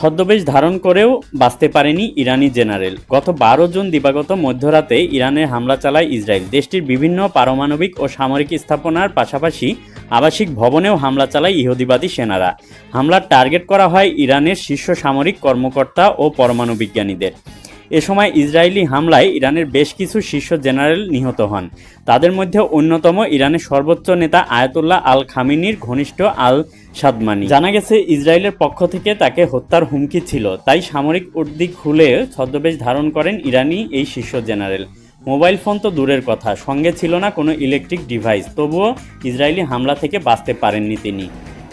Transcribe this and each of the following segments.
ছদ্মবেশ ধারণ করেও বাঁচতে পারেনি ইরানি জেনারেল। গত 12 জুন দিবাগত মধ্যরাতে ইরানে হামলা চালায় ইসরায়েল। দেশটির বিভিন্ন পারমাণবিক ও সামরিক স্থাপনার পাশাপাশি আবাসিক ভবনেও হামলা চালায় ইহুদিবাদী সেনারা। হামলার টার্গেট করা হয় ইরানের শীর্ষ সামরিক কর্মকর্তা ও পরমাণু বিজ্ঞানীদের। এ সময় ইসরায়েলি হামলায় ইরানের বেশ কিছু শীর্ষ জেনারেল নিহত হন। তাদের মধ্যে অন্যতম ইরানের সর্বোচ্চ নেতা আয়াতুল্লাহ আল খামেনির ঘনিষ্ঠ আল সাদমানি। জানা গেছে ইসরায়েলের পক্ষ থেকে তাকে হত্যার হুমকি ছিল, তাই সামরিক উদ্দিক খুলে ছদ্মবেশ ধারণ করেন ইরানি এই শীর্ষ জেনারেল। মোবাইল ফোন তো দূরের কথা, সঙ্গে ছিল না কোনো ইলেকট্রিক ডিভাইস, তবুও ইসরায়েলি হামলা থেকে বাঁচতে পারেননি তিনি।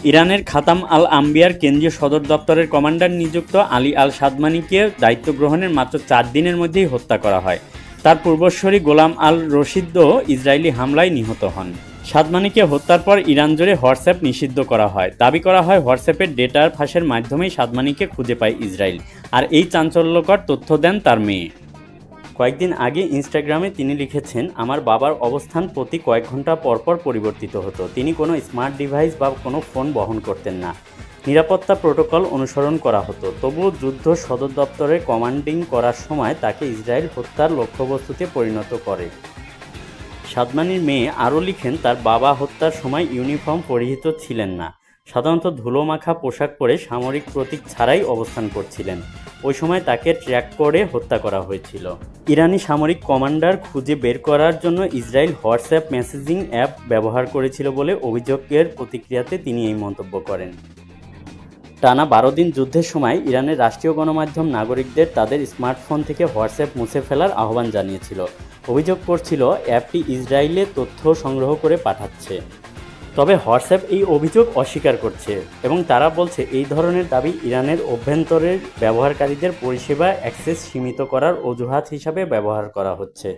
ইরানের খাতাম আল আম্বিয়ার কেন্দ্রীয় সদর দপ্তরের কমান্ডার নিযুক্ত আলী আল সাদমানিকে দায়িত্ব গ্রহণের মাত্র 4 দিনের মধ্যেই হত্যা করা হয়। তার পূর্বসূরি গোলাম আল রশিদও ইসরায়েলি হামলায় নিহত হন। সাদমানিকে হত্যার পর ইরান জুড়ে হোয়াটসঅ্যাপ নিষিদ্ধ করা হয়। দাবি করা হয় হোয়াটসঅ্যাপের ডেটার ফাঁসের মাধ্যমেই সাদমানিকে খুঁজে পায় ইসরায়েল, আর এই চাঞ্চল্যকর তথ্য দেন তার মেয়ে। কয়েকদিন আগে ইনস্টাগ্রামে তিনি লিখেছেন, আমার বাবার অবস্থান প্রতি কয়েক ঘন্টা পরপর পরিবর্তিত হতো। তিনি কোনো স্মার্ট ডিভাইস বা কোনো ফোন বহন করতেন না। নিরাপত্তা প্রোটোকল অনুসরণ করা হতো। তবুও যুদ্ধ সদর দপ্তরে কমান্ডিং করার সময় তাকে ইসরায়েল হত্যার লক্ষ্যবস্তুতে পরিণত করে। সাদমানির মেয়ে আরও লিখেন, তার বাবা হত্যার সময় ইউনিফর্ম পরিহিত ছিলেন না। সাধারণত ধুলোমাখা পোশাক পরে সামরিক প্রতীক ছাড়াই অবস্থান করছিলেন। ওই সময় তাকে ট্র্যাক করে হত্যা করা হয়েছিল। ইরানি সামরিক কমান্ডার খুঁজে বের করার জন্য ইসরায়েল হোয়াটসঅ্যাপ মেসেজিং অ্যাপ ব্যবহার করেছিল বলে অভিযোগের প্রতিক্রিয়াতে তিনি এই মন্তব্য করেন। টানা 12 দিন যুদ্ধের সময় ইরানের রাষ্ট্রীয় গণমাধ্যম নাগরিকদের তাদের স্মার্টফোন থেকে হোয়াটসঅ্যাপ মুছে ফেলার আহ্বান জানিয়েছিল। অভিযোগ করছিল অ্যাপটি ইসরায়েলে তথ্য সংগ্রহ করে পাঠাচ্ছে। তবে হোয়াটসঅ্যাপ এই অভিযোগ অস্বীকার করছে এবং তারা বলছে এই ধরনের দাবি ইরানের অভ্যন্তরের ব্যবহারকারীদের পরিষেবা অ্যাক্সেস সীমিত করার অজুহাত হিসাবে ব্যবহার করা হচ্ছে।